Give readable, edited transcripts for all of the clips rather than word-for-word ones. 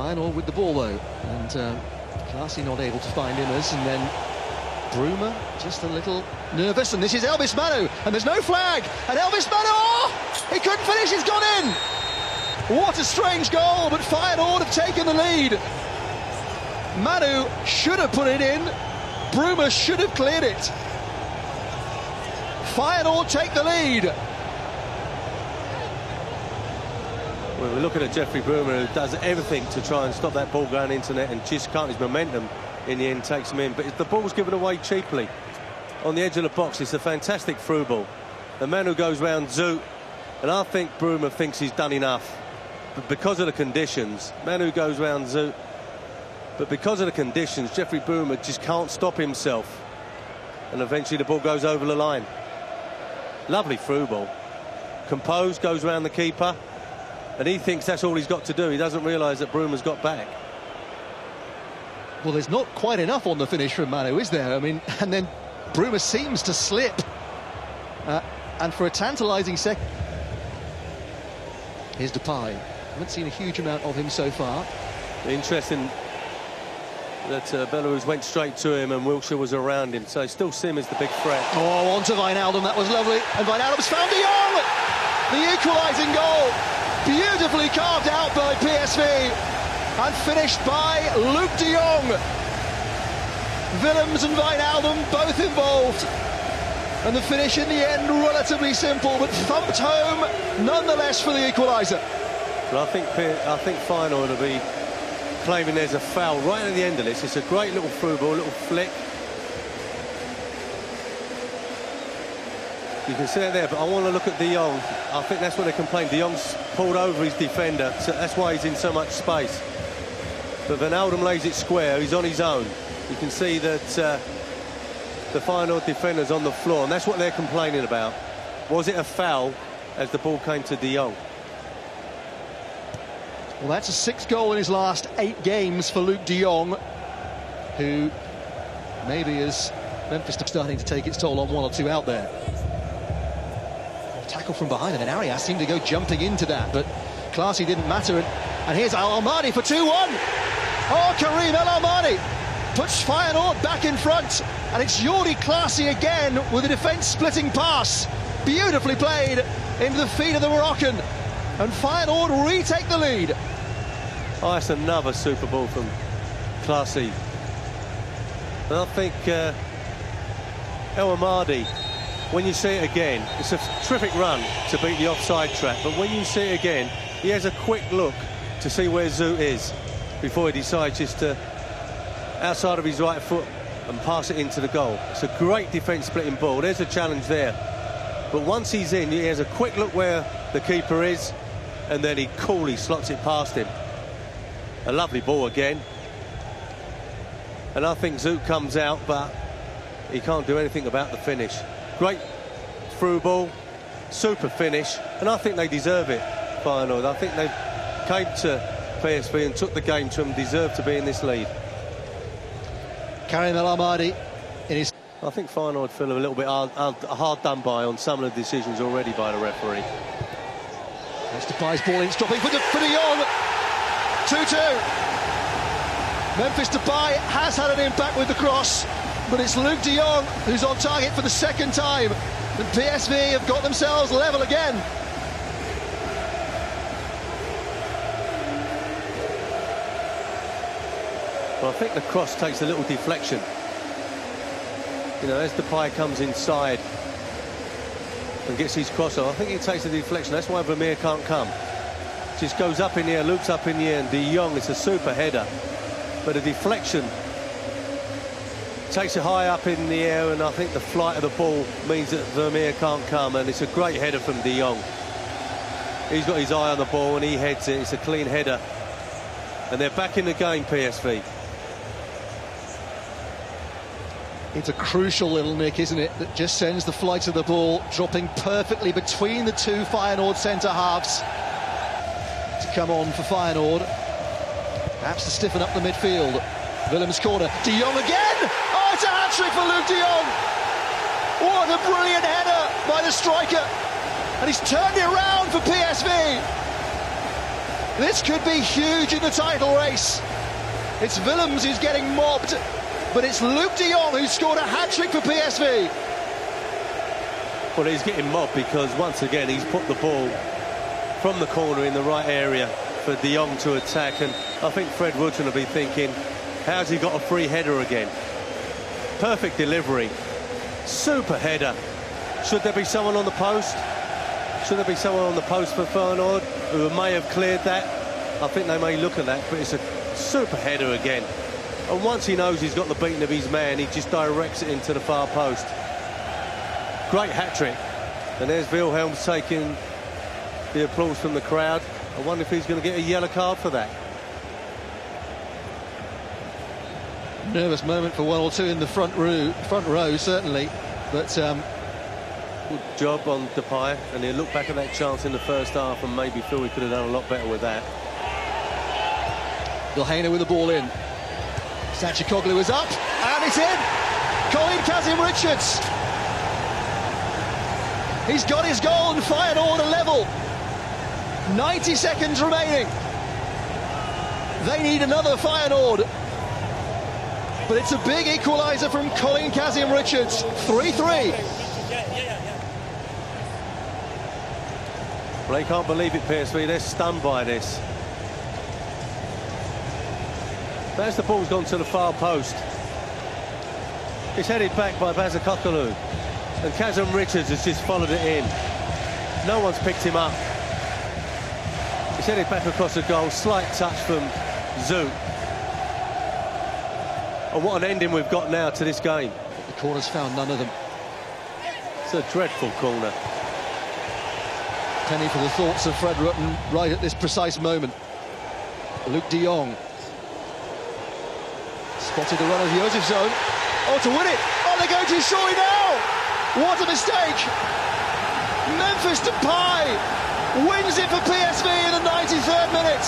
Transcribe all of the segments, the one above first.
Feyenoord with the ball though, and Classy not able to find Immers, and then Bruma just a little nervous, and this is Elvis Manu, and there's no flag, and Elvis Manu, oh! He couldn't finish, he's gone in! What a strange goal, but Feyenoord have taken the lead. Manu should have put it in, Bruma should have cleared it. Feyenoord take the lead. Well, we're looking at Jeffrey Bruma, who does everything to try and stop that ball going into net, and just can't. His momentum in the end takes him in, but the ball's given away cheaply on the edge of the box. It's a fantastic through ball. The man who goes round Zoot, and I think Bruma thinks he's done enough, but because of the conditions, Manu goes round Zoot, but because of the conditions, Jeffrey Bruma just can't stop himself, and eventually the ball goes over the line. Lovely through ball, composed, goes round the keeper, and he thinks that's all he's got to do. He doesn't realise that Bruma's got back. Well, there's not quite enough on the finish from Manu, is there? I mean, and then Bruma seems to slip. And for a tantalising second... Here's Depay. Haven't seen a huge amount of him so far. Interesting that Belarus went straight to him and Wilshere was around him, so I still see him as the big threat. Oh, on to Wijnaldum, that was lovely. And Wijnaldum's found de Jong! The equalising goal. Beautifully carved out by PSV. And finished by Luuk de Jong. Willems and Wijnaldum both involved. And the finish in the end relatively simple, but thumped home nonetheless for the equaliser. But I think Feyenoord will be claiming there's a foul right at the end of this. It's a great little through ball, little flick. You can see it there, but I want to look at de Jong. I think that's what they complain. De Jong's pulled over his defender, so that's why he's in so much space. But Wijnaldum lays it square, he's on his own. You can see that the Feyenoord defender's on the floor, and that's what they're complaining about. Was it a foul as the ball came to de Jong? Well, that's a sixth goal in his last 8 games for Luuk de Jong, who maybe is Memphis starting to take its toll on 1 or 2 out there. Tackle from behind, and then Arias seemed to go jumping into that, but Classy didn't matter, and here's El Almadi for 2-1. Oh, Karim El Almadi puts Feyenoord back in front, and it's Jordi Classy again with a defence-splitting pass. Beautifully played into the feet of the Moroccan, and Feyenoord retake the lead. Oh, that's another super ball from Classy. And I think El Almadi, when you see it again, it's a terrific run to beat the offside trap, but when you see it again, he has a quick look to see where Zoot is before he decides just to, outside of his right foot, and pass it into the goal. It's a great defence-splitting ball. There's a challenge there. But once he's in, he has a quick look where the keeper is, and then he coolly slots it past him. A lovely ball again. And I think Zoot comes out, but he can't do anything about the finish. Great through ball, super finish, and I think they deserve it, Feyenoord. I think they came to PSV and took the game to them, deserve to be in this lead. Karim El Almadi in his... I think Feyenoord feel a little bit hard done by on some of the decisions already by the referee. That's Depay's ball in, stopping for de Jong. 2-2. Memphis Depay has had an impact with the cross, but it's Luuk de Jong who's on target for the 2nd time. And PSV have got themselves level again. Well, I think the cross takes a little deflection. You know, as Depay comes inside and gets his cross on, I think it takes a deflection. That's why Vermeer can't come. Just goes up in the air, loops up in the air, and de Jong, it's a super header. But a deflection takes it high up in the air, and I think the flight of the ball means that Vermeer can't come, and it's a great header from de Jong. He's got his eye on the ball and he heads it. It's a clean header. And they're back in the game, PSV. It's a crucial little nick, isn't it, that just sends the flight of the ball dropping perfectly between the 2 Feyenoord centre-halves to come on for Feyenoord. Perhaps to stiffen up the midfield. Willems corner, de Jong again! Oh, it's a hat-trick for Luuk de Jong! What a brilliant header by the striker! And he's turned it around for PSV! This could be huge in the title race. It's Willems who's getting mobbed, but it's Luc de Jong who's scored a hat-trick for PSV. Well, he's getting mobbed because, once again, he's put the ball from the corner in the right area for de Jong to attack, and I think Fred Rutten will be thinking, how's he got a free header again? Perfect delivery. Super header. Should there be someone on the post? Should there be someone on the post for Feyenoord who may have cleared that? I think they may look at that, but it's a super header again. And once he knows he's got the beating of his man, he just directs it into the far post. Great hat-trick. And there's Wilhelms taking the applause from the crowd. I wonder if he's going to get a yellow card for that. Nervous moment for one or two in the front row, certainly. But good job on Depay, and he'll look back at that chance in the first half and maybe feel he could have done a lot better with that. Vilhena with the ball in. Sachikoglu is up, and it's in! Colin Kazim-Richards! He's got his goal and Feyenoord a level. 90 seconds remaining. They need another Feyenoord. But it's a big equaliser from Colin Kazim-Richards. 3-3. Well, they can't believe it, PSV. They're stunned by this. As the ball's gone to the far post, it's headed back by Bazakokolu, and Kazim-Richards has just followed it in. No one's picked him up. It's headed back across the goal. Slight touch from Zoot. And what an ending we've got now to this game. The corner's found none of them. It's a dreadful corner. Penny for the thoughts of Fred Rutten right at this precise moment. Luc de Jong. Spotted the run of Jozefzoon. Oh, to win it! Oh, they're going to Shorey now! What a mistake! Memphis Depay wins it for PSV in the 93rd minute.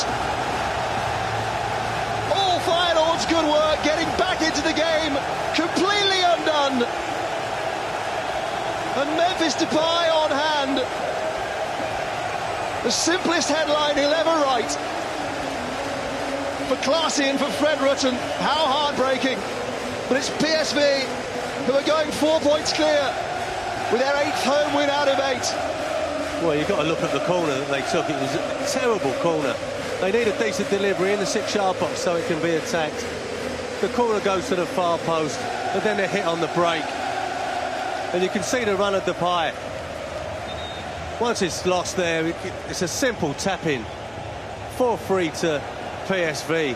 All Feyenoord's good work getting back into the game, completely undone. And Memphis Depay on hand. The simplest headline he'll ever write. For Classy and for Fred Rutten, how heartbreaking. But it's PSV who are going 4 points clear with their 8th home win out of 8. Well, you've got to look at the corner that they took. It was a terrible corner. They need a decent delivery in the 6-yard box so it can be attacked. The corner goes to the far post, but then they're hit on the break. And you can see the run of Depay. Once it's lost there, it's a simple tap-in. 4-3 to PSV.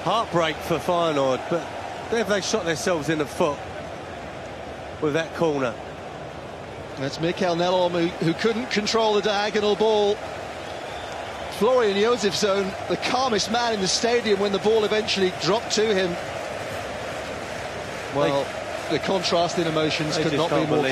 Heartbreak for Feyenoord, but they shot themselves in the foot with that corner. That's Mikel Nelom who couldn't control the diagonal ball. Florian Jozefzoon, the calmest man in the stadium when the ball eventually dropped to him. Well, the contrast in emotions could not be more